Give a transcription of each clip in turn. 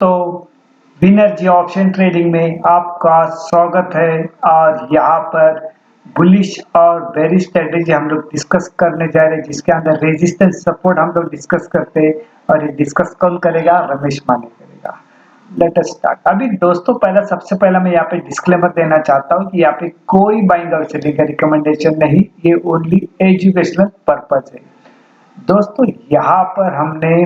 तो विनर्जी option trading में आपका स्वागत है। और यहाँ पर बुलिश और बेरिश स्ट्रेटेजी हम लोग डिस्कस करने जा रहे हैं, जिसके अंदर रेजिस्टेंस सपोर्ट हम लोग डिस्कस करते हैं। और ये डिस्कस कौन करेगा? रमेश माने करेगा। Let us start. अभी दोस्तों सबसे पहला मैं यहाँ पे डिस्क्लेमर देना चाहता हूँ कि यहाँ पे कोई बाइंग और सेलिंग का रिकमेंडेशन नहीं, ये ओनली एजुकेशनल पर्पज है। दोस्तों यहाँ पर हमने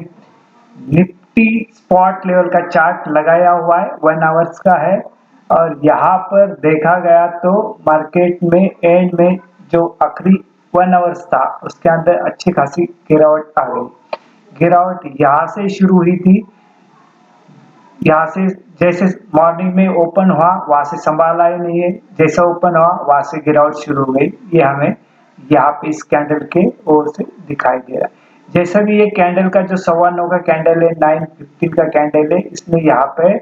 निफ्टी स्पॉट लेवल का चार्ट लगाया हुआ है, 1 आवर्स का है। और यहाँ पर देखा गया तो मार्केट में एंड में जो आखिरी 1 आवर्स था उसके अंदर अच्छी खासी गिरावट आ गई। गिरावट यहाँ से शुरू हुई थी, यहाँ से जैसे मॉर्निंग में ओपन हुआ वहां से संभाला ही नहीं है, जैसा ओपन हुआ वहां से गिरावट शुरू हो गई। ये हमें यहाँ पे इस कैंडल के ओर से दिखाई दे रहा है। जैसा भी ये कैंडल का जो 9:15 का कैंडल है, 9:15 का कैंडल है, इसने यहाँ पे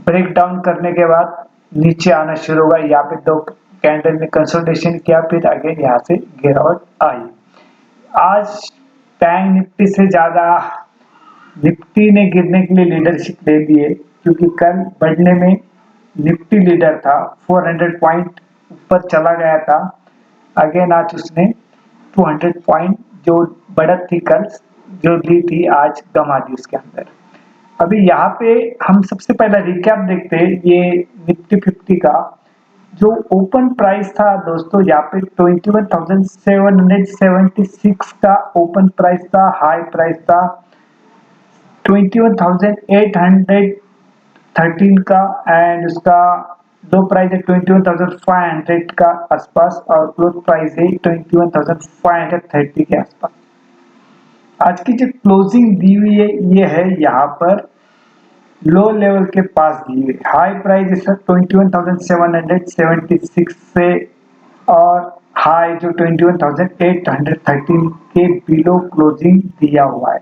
ब्रेक डाउन करने के बाद नीचे आना शुरू होगा। यहाँ पे 2 कैंडल ने कंसोलिडेशन किया, फिर अगेन यहाँ से गिरावट आई। आज बैंक निफ्टी से ज्यादा निफ्टी ने गिरने के लिए लीडरशिप ले ली है, क्योंकि कल बढ़ने में निफ्टी लीडर था, 400 पॉइंट ऊपर चला गया था। अगेन आज उसने 200 पॉइंट जो बढ़त थी कल जो ली थी, आज गंवा दी उसके अंदर। अभी यहाँ पे हम सबसे पहला रिकैप देखते हैं ये निफ्टी 50 का। जो ओपन प्राइस था दोस्तों, यहाँ पे 21,776 का ओपन प्राइस था। हाई प्राइस था 21,813 का, एंड उसका लो प्राइस है 21,500 का आसपास, और क्लोज प्राइस है 21,530 के आसपास। आज की जो क्लोजिंग दी हुई है ये है यहाँ पर लो लेवल के पास दी हुई। हाई प्राइस है 21,776 से, और हाई जो 21,813 के बिलो क्लोजिंग दिया हुआ है।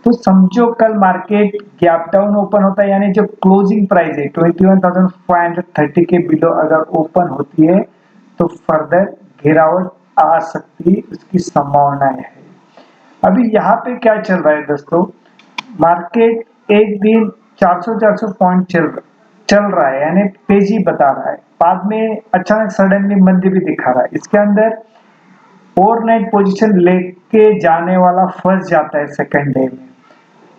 तो समझो कल मार्केट गैप डाउन ओपन होता है, यानी जो क्लोजिंग प्राइस है 21,530 के बिलो अगर ओपन होती है तो फर्दर गिरावट आ सकती है, उसकी संभावना है। अभी यहाँ पे क्या चल रहा है दोस्तों, मार्केट एक दिन 400 पॉइंट चल रहा है, यानी तेजी बता रहा है। बाद में अचानक सडनली मंदी भी दिखा रहा है। इसके अंदर ओवरनाइट पोजीशन लेके जाने वाला फंस जाता है सेकंड डे में।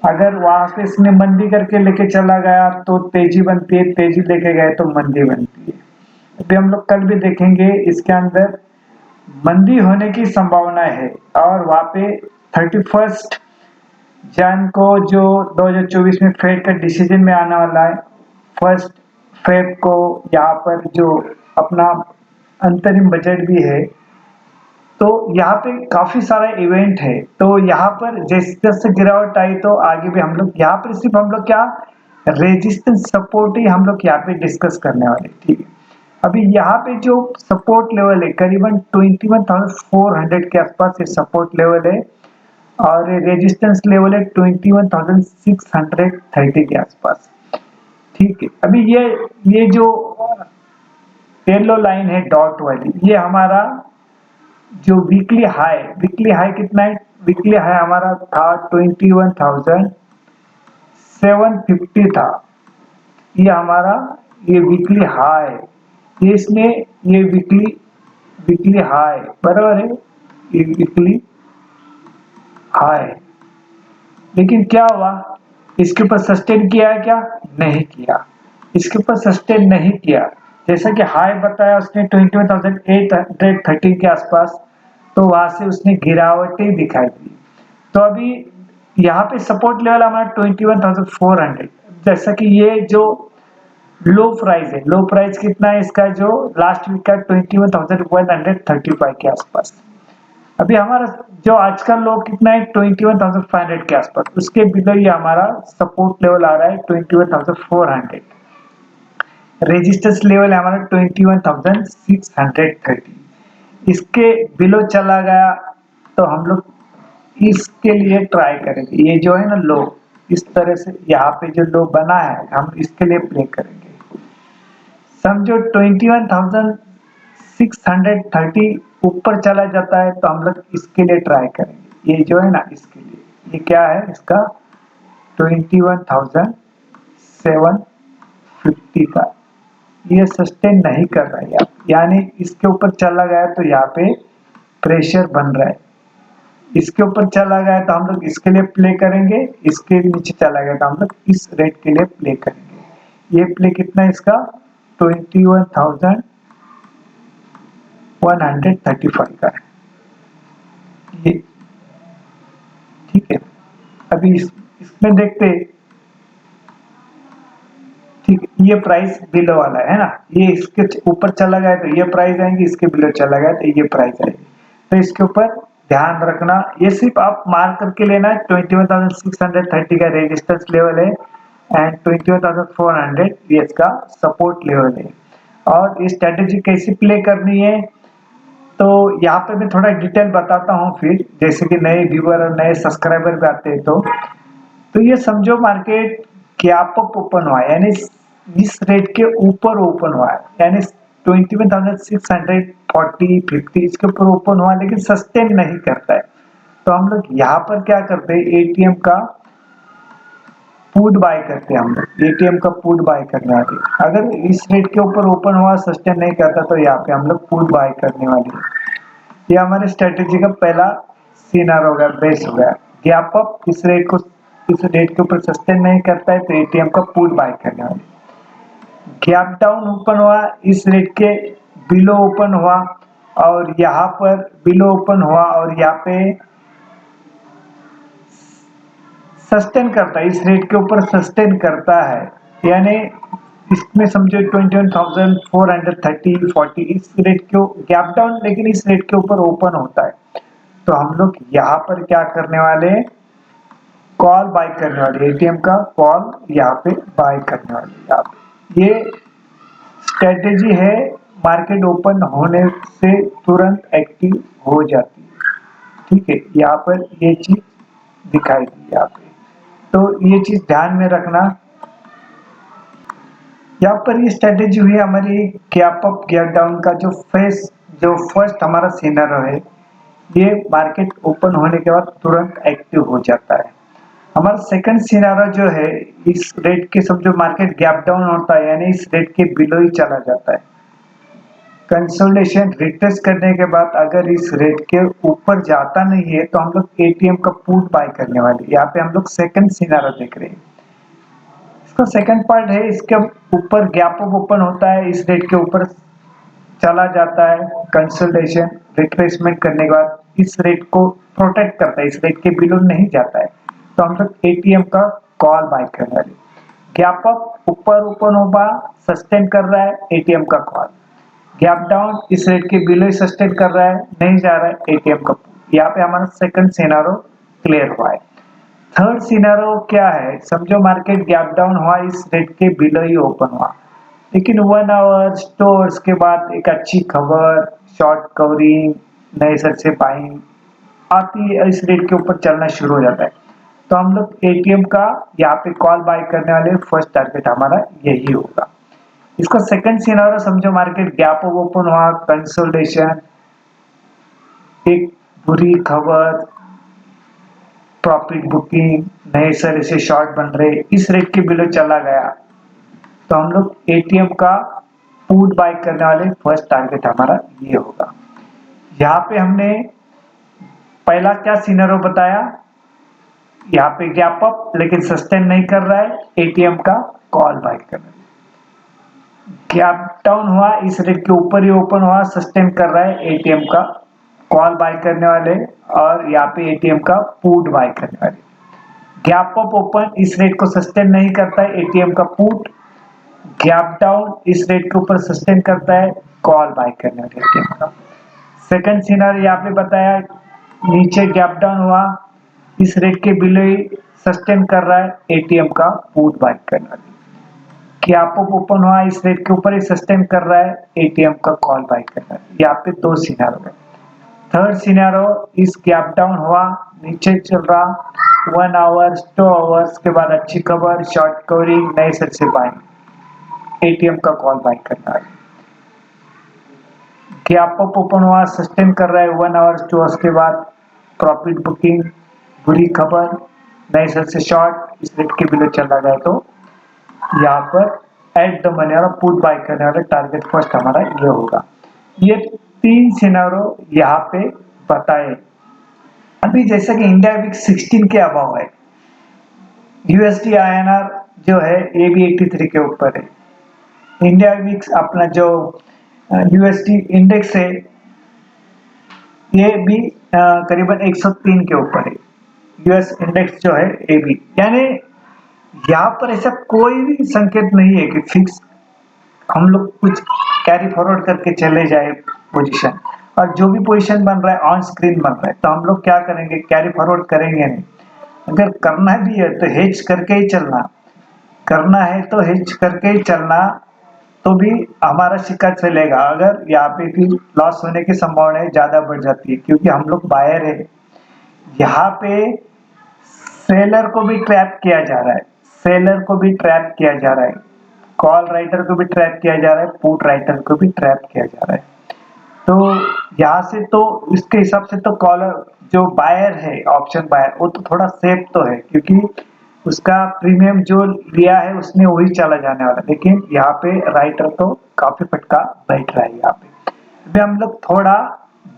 अगर वहां पे इसने मंदी करके लेके चला गया तो तेजी बनती है, तेजी लेके गए तो मंदी बनती है। अभी हम लोग कल भी देखेंगे इसके अंदर मंदी होने की संभावना है। और वहां पे 31 जन को जो 2024 में फेड का डिसीजन में आने वाला है, 1 फेब को यहाँ पर जो अपना अंतरिम बजट भी है, तो यहाँ पे काफी सारा इवेंट है। तो यहाँ पर जैसे जैसे गिरावट आई तो आगे भी हम लोग यहाँ पर सिर्फ हम लोग क्या रेजिस्टेंस सपोर्ट ही हम लोग यहाँ पे डिस्कस करने वाले, ठीक है। अभी यहाँ पे जो सपोर्ट लेवल है करीबन 21,400 के आसपास ये सपोर्ट लेवल है, और रेजिस्टेंस लेवल है 21,630 के आसपास, ठीक है। अभी ये जो येलो लाइन है डॉट वाली, ये हमारा जो वीकली हाई कितना है? वीकली हाई हमारा था 21,750 था। ये हमारा ये वीकली हाई, ये इसमें ये वीकली हाई बराबर है, ये वीकली हाई। लेकिन क्या हुआ, इसके ऊपर सस्टेन किया है क्या? नहीं किया, इसके ऊपर सस्टेन नहीं किया। जैसा कि हाई बताया उसने 21,830 के आसपास, तो वहां से उसने गिरावटें दिखाई दी। तो अभी यहाँ पे सपोर्ट लेवल हमारा 21,400। जैसा कि ये जो लो प्राइस है, लो प्राइस कितना है इसका जो लास्ट वीक का 21,135 के आसपास। अभी हमारा जो आज का लो कितना है 21,500 के आसपास, उसके बिलो ये हमारा सपोर्ट लेवल आ रहा है 21,400। रेजिस्टेंस लेवल है हमारा 21,630। इसके बिलो चला गया तो हम लोग इसके लिए ट्राई करेंगे। ये जो है ना लो, इस तरह से यहाँ पे जो लो बना है हम इसके लिए प्ले करेंगे। समझो 21,630 ऊपर चला जाता है तो हम लोग इसके लिए ट्राई करेंगे। ये जो है ना इसके लिए, ये क्या है इसका 21,750 का, ये सस्टेन नहीं कर रहा है, यानी इसके ऊपर चला गया तो यहाँ पे प्रेशर बन रहा है। इसके ऊपर चला गया तो हम लोग इसके लिए प्ले करेंगे, इसके नीचे चला गया तो हम लोग इस रेट के लिए प्ले करेंगे। ये प्ले कितना है इसका 21,135 का है ये, ठीक है। अभी इसमें देखते, ठीक, ये प्राइस बिलो वाला है ना, ये इसके ऊपर चला गया तो ये प्राइस आएंगे, इसके बिलो चला गया तो ये प्राइस आएगी। तो इसके ऊपर ध्यान रखना, ये सिर्फ आप मार्क करके लेना है। 21,630 का रेजिस्टेंस लेवल है एंड 21,400 ये इसका सपोर्ट लेवल है। और ये स्ट्रेटेजी कैसे प्ले करनी है तो यहाँ पे मैं थोड़ा डिटेल बताता हूँ, फिर जैसे कि नए व्यूअर और नए सब्सक्राइबर भी आते हैं तो ये समझो मार्केट गैप अप ओपन हुआ है, यानी इस रेट के ऊपर ओपन हुआ है, यानी 21,640 50 इसके ऊपर ओपन हुआ, लेकिन सस्टेन नहीं करता है। तो हम लोग यहाँ पर क्या करते हैं, एटीएम का पुट बाय करते हैं। हम लोग एटीएम का पुट बाय करने वाले, अगर इस रेट के ऊपर ओपन हुआ सस्टेन नहीं करता तो यहाँ पे हम लोग पुट बाय करने वाले। ये हमारे स्ट्रेटेजी का पहला सीनर हो गया, बेस हो गया। गैप अप इस रेट के ऊपर सस्टेन नहीं करता है तो एटीएम का पुट बाय करने वाले। गैप डाउन ओपन हुआ, इस रेट के बिलो ओपन हुआ और यहाँ पर बिलो ओपन हुआ और यहाँ पे सस्टेन करता है, इस रेट के ऊपर सस्टेन करता है, यानी इसमें समझो 21,430 40 इस रेट के गैप डाउन, लेकिन इस रेट के ऊपर ओपन होता है। तो हम लोग यहाँ पर क्या करने वाले, कॉल बाय करने वाले, एटीएम का कॉल यहाँ पे बाय करने वाले। यहाँ पे ये स्ट्रेटेजी है, मार्केट ओपन होने से तुरंत एक्टिव हो जाती है, ठीक है। यहाँ पर ये चीज दिखाई दी यहाँ पे, तो ये चीज ध्यान में रखना। यहाँ पर ये स्ट्रेटेजी हुई हमारी गैप अप गैप डाउन का, जो फर्स्ट हमारा सिनेरियो है, ये मार्केट ओपन होने के बाद तुरंत एक्टिव हो जाता है। हमारा सेकंड सिनेरियो जो है, इस रेट के समझो मार्केट गैप डाउन होता है, यानी इस रेट के बिलो ही चला जाता है। कंसोलिडेशन रिट्रेस करने के बाद अगर इस रेट के ऊपर जाता नहीं है तो हम लोग एटीएम का पुट बाय करने वाले। यहाँ पे हम लोग सेकंड सिनेरियो देख रहे हैं। इसका सेकंड पार्ट है, इसके ऊपर गैप अप ओपन होता है, इस रेट के ऊपर चला जाता है, कंसोलिडेशन रिट्रेसमेंट करने के बाद इस रेट को प्रोटेक्ट करता है, इस रेट के बिलो नहीं जाता है, तो हम लोग एटीएम का कॉल बाय करने वाले। गैप अप ऊपर ओपन होगा, सस्टेन कर रहा है, एटीएम का कॉल। गैप डाउन इस रेट के बिलो ही सस्टेन कर रहा है, नहीं जा रहा है, एटीएम का पुट। यहाँ पे हमारा सेकंड सिनेरियो क्लियर हुआ है। थर्ड सिनेरियो क्या है, समझो मार्केट गैप डाउन हुआ, इस रेट के बिलो ही ओपन हुआ, लेकिन 1 आवर्स 2 आवर्स के बाद एक अच्छी खबर, शॉर्ट कवरिंग, नए सर से बाइंग आती है, इस रेट के ऊपर चलना शुरू हो जाता है, तो हम लोग एटीएम का यहाँ पे कॉल बाय करने वाले। फर्स्ट टारगेट हमारा यही होगा। इसका सेकंड सिनेरियो समझो मार्केट गैप अप ओपन हुआ, कंसोलिडेशन, एक बुरी खबर, प्रॉफिट बुकिंग, नए सर से शॉर्ट बन रहे, इस रेट के बिलो चला गया, तो हम लोग एटीएम का पुट बाय करने वाले। फर्स्ट टारगेट हमारा ये होगा। यहाँ पे हमने पहला क्या सिनेरियो बताया, यहाँ पे गैप अप लेकिन सस्टेन नहीं कर रहा है, एटीएम का कॉल बाय करना। गैप डाउन हुआ, इस रेट के ऊपर ही ओपन हुआ, सस्टेन कर रहा है, एटीएम का कॉल बाय करने वाले और यहाँ पे एटीएम का पुट बाय करने वाले। गैप अप ओपन इस रेट को सस्टेन नहीं करता है, एटीएम का पुट। गैप डाउन इस रेट के ऊपर सस्टेन करता है, कॉल बाय करने वाले एटीएम का। सेकंड सिनेरियो यहाँ पे बताया, नीचे गैप डाउन हुआ, इस रेट के बिलो ही सस्टेन कर रहा है, एटीएम का पुट बाय करने वाले। गैप अप ओपन हुआ, इस रेट के ऊपर ही सस्टेन कर रहा है, एटीएम का कॉल बाय करना है। यहाँ पे दो सिनेरियो है। थर्ड सिनेरियो, इस गैप डाउन हुआ, नीचे चल रहा, 1 आवर्स 2 आवर्स के बाद अच्छी खबर, शॉर्ट कवरिंग, नए सर से बाइंग, एटीएम का कॉल बाय करना है। गैप अप ओपन हुआ, सस्टेन कर रहा है, 1 आवर्स 2 आवर्स के बाद प्रॉफिट बुकिंग, बुरी खबर, नए सेल से शॉर्ट इस रेट के बिलो चला गया तो यहाँ पर एट द मनी वाला पुट बाय करने वाला टारगेट फर्स्ट हमारा ये होगा। ये 3 सिनेरियो यहाँ पे बताए। अभी जैसे कि इंडिया विक्स 16 के अभाव है, यूएसडी आईएनआर जो है ये भी 83 के ऊपर है। इंडिया विक्स अपना जो यूएसडी इंडेक्स है ये भी करीबन 103 के ऊपर है। यूएस इंडेक्स जो है ये भी, यानी यहाँ पर ऐसा कोई भी संकेत नहीं है कि फिक्स हम लोग कुछ कैरी फॉरवर्ड करके चले जाए पोजीशन, और जो भी पोजीशन बन रहा है ऑन स्क्रीन बन रहा है तो हम लोग क्या करेंगे, कैरी फॉरवर्ड करेंगे नहीं। अगर करना भी है तो हेज करके ही चलना, करना है तो हेज करके ही चलना, तो भी हमारा सिक्का चलेगा। अगर यहाँ पे भी लॉस होने की संभावना ज्यादा बढ़ जाती है क्योंकि हम लोग बायर है। यहाँ पे सेलर को भी ट्रैप किया जा रहा है, सेलर को भी ट्रैप किया जा रहा है, कॉल राइटर को भी ट्रैप किया जा रहा है, पुट राइटर को भी ट्रैप किया जा रहा है। तो यहाँ से तो इसके हिसाब से तो कॉलर जो बायर है, ऑप्शन बायर, वो तो थोड़ा सेफ तो है क्योंकि उसका प्रीमियम जो लिया है उसने वही चला जाने वाला, लेकिन यहाँ पे राइटर तो काफी फटका बैठ रहा है। यहाँ पे अभी हम लोग थोड़ा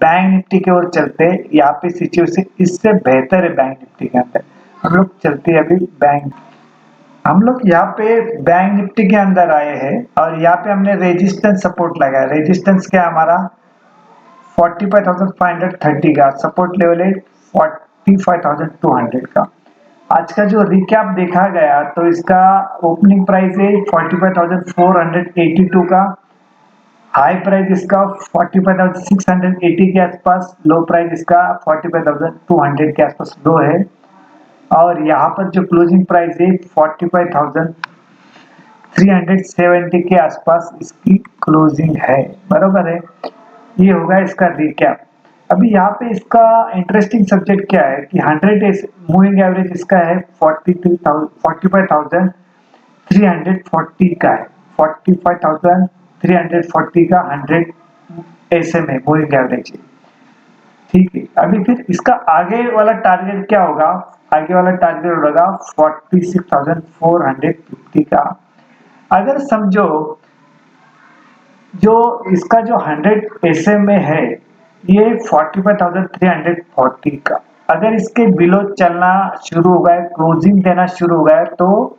बैंक निफ्टी की ओर चलते हैं। यहाँ पे सिचुएशन इससे बेहतर है बैंक निफ्टी के अंदर। हम लोग चलते हैं अभी बैंक, हम लोग यहाँ पे बैंक निफ्टी के अंदर आए हैं और यहाँ पे हमने रेजिस्टेंस सपोर्ट लगाया। रेजिस्टेंस क्या हमारा 45,530 का सपोर्ट लेवल है, 45,200 का। आज का जो रिकैप देखा गया तो इसका ओपनिंग प्राइस है 45,482 का, हाई प्राइस इसका 45,680 के आसपास, लो प्राइस इसका 45,200 के आसपास लो है, और यहाँ पर जो क्लोजिंग प्राइस है 45,370 के आसपास इसकी क्लोजिंग है, बरोबर है। ये होगा इसका रिकैप। अभी यहाँ पे इसका इंटरेस्टिंग सब्जेक्ट क्या है कि 100 मूविंग एवरेज इसका है 45,340 का है, 45,340 का 100 SMA मूविंग एवरेज है, ठीक है। अभी फिर इसका आगे वाला टारगेट क्या होगा, आगे वाला टारगेट होगा 46,450 का। अगर समझो जो इसका जो 100 SMA है ये 45,340 का, अगर इसके बिलो चलना शुरू हो गया, क्लोजिंग देना शुरू हो गया, तो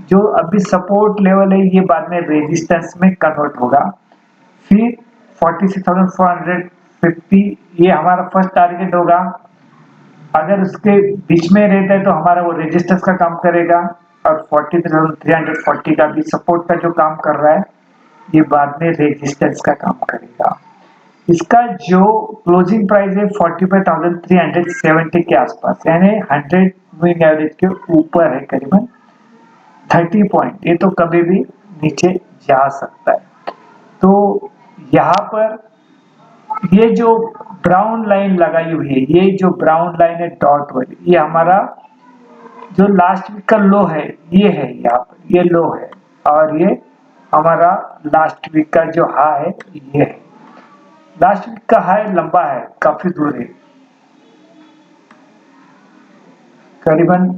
जो अभी सपोर्ट लेवल है ये बाद में रेजिस्टेंस में कन्वर्ट होगा। फिर 46,450 ये हमारा फर्स्ट टारगेट होगा। अगर उसके बीच में रहता है तो हमारा वो रेजिस्टेंस का काम करेगा, और 43,340 का भी सपोर्ट का जो काम कर रहा है ये बाद में रेजिस्टेंस का काम करेगा। इसका जो क्लोजिंग प्राइस है 45,370 के आसपास, यानी 100 मूविंग एवरेज के ऊपर है करीबन 30 पॉइंट, ये तो कभी भी नीचे जा सकता है। तो यहाँ पर ये जो ब्राउन लाइन लगाई हुई है, ये जो ब्राउन लाइन है डॉट वाली, ये हमारा जो लास्ट वीक का लो है, ये है यहाँ पर, ये लो है, और ये हमारा लास्ट वीक का जो हाई है ये है। लास्ट वीक का हाई लंबा है, काफी दूर है, करीबन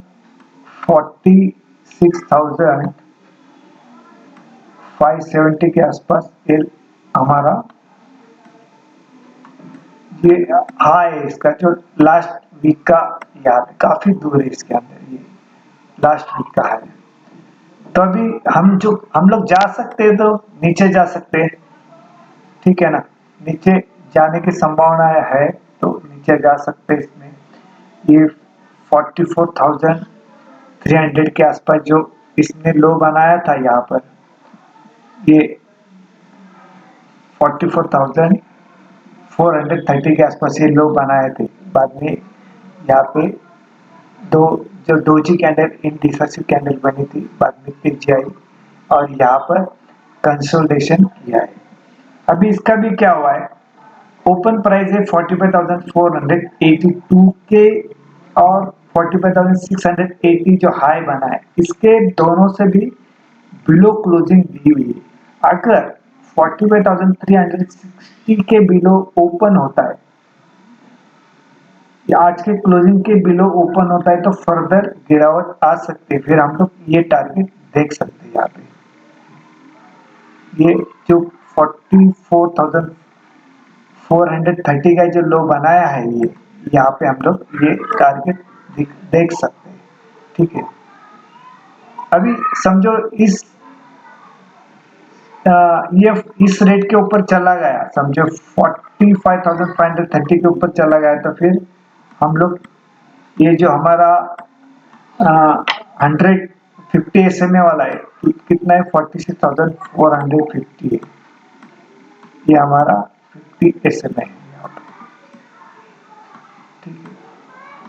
46,570 के आसपास ये हमारा ये हाई है। इसका जो लास्ट वीक का यहाँ पे काफी दूर है, इसके अंदर ये लास्ट वीक का हाई। तो अभी हम लोग जा सकते हैं तो नीचे जा सकते हैं, ठीक है ना, नीचे जाने की संभावना है तो नीचे जा सकते हैं। इसमें ये 44,300 के आसपास जो इसने लो बनाया था, यहाँ पर ये 44,430 के आसपास ये लो बनाए थे, बाद में यहाँ पे जो डोजी कैंडल इंडिसेसिव कैंडल बनी थी, बाद में तेजी आई और यहाँ पर कंसोलिडेशन किया है। अभी इसका भी क्या हुआ है, ओपन प्राइस है 45,482 के और 45,680 जो हाई बना है, इसके दोनों से भी बिलो क्लोजिंग दी हुई है। अगर 45,360 के बिलो ओपन होता है आज के क्लोजिंग के बिलो ओपन होता है तो फर्दर गिरावट आ सकती है, फिर हम लोग ये टारगेट देख सकते हैं यहाँ पे। ये जो 44,430 का जो लो बनाया है, ये यहाँ पे हम लोग ये टारगेट देख सकते हैं। ठीक है, अभी समझो ये इस रेट के ऊपर चला गया, समझो 45,530 के ऊपर चला गया, तो फिर हम लोग ये जो हमारा 150 SMA वाला है, कितना है 46,450 है, ये हमारा 50 SMA है यहाँ पे। ठीक है,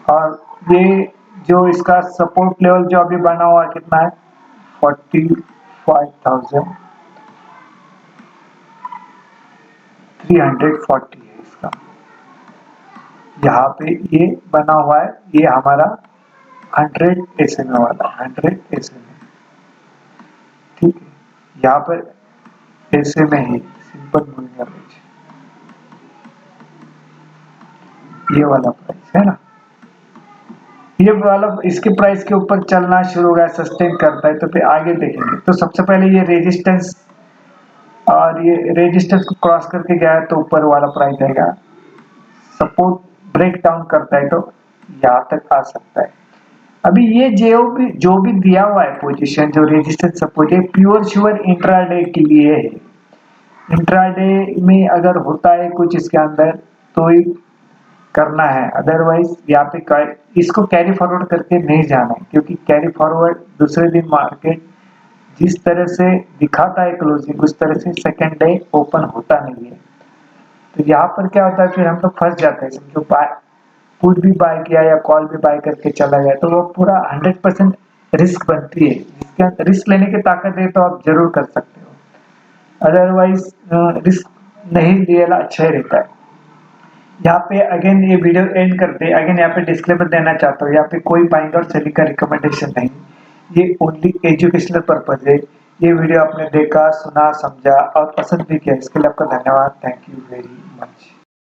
और ये जो इसका सपोर्ट लेवल जो अभी बना हुआ कितना है 45,340 है इसका, यहाँ पे ये बना हुआ है, ये हमारा 100 SMA वाला 100 SMA। ठीक है, यहाँ पर SMA है, सिंपल मूविंग एवरेज, ये वाला प्राइस है ना, ये वाला इसके प्राइस के ऊपर चलना शुरू हो गया, सस्टेन करता है तो फिर आगे देखेंगे। तो सबसे पहले ये रेजिस्टेंस, और ये रेजिस्टेंस को क्रॉस करके गया है तो ऊपर वाला प्राइस आएगा, सपोर्ट ब्रेक डाउन करता है तो यहाँ तक आ सकता है। अभी ये जो भी दिया हुआ है पोजीशन, जो रेजिस्टेंस सपोर्ट है, प्योर श्योर इंट्राडे के लिए है। इंट्राडे में अगर होता है कुछ इसके अंदर तो ही करना है, अदरवाइज यहाँ पे इसको कैरी फॉरवर्ड करके नहीं जाना है, क्योंकि कैरी फॉरवर्ड दूसरे दिन मार्केट जिस तरह से दिखाता है क्लोजिंग, उस तरह से सेकेंड डे ओपन होता नहीं है। तो यहाँ पर क्या होता है, फिर हम लोग फंस जाते हैं। समझो पुट भी बाय किया या कॉल भी बाय करके चला गया, तो वो पूरा 100% रिस्क बनती है। जिसके रिस्क लेने की ताकत है तो आप जरूर कर सकते हो, अदरवाइज रिस्क नहीं लेना अच्छा ही रहता है। यहाँ पे अगेन ये वीडियो एंड करते हैं। अगेन यहाँ पे डिस्क्लेमर देना चाहता हूँ, यहाँ पे कोई बाइंग और सेलिंग का रिकमेंडेशन नहीं, ये ओनली एजुकेशनल पर्पज है। ये वीडियो आपने देखा, सुना, समझा और पसंद भी किया, इसके लिए आपका धन्यवाद। Thank you very much.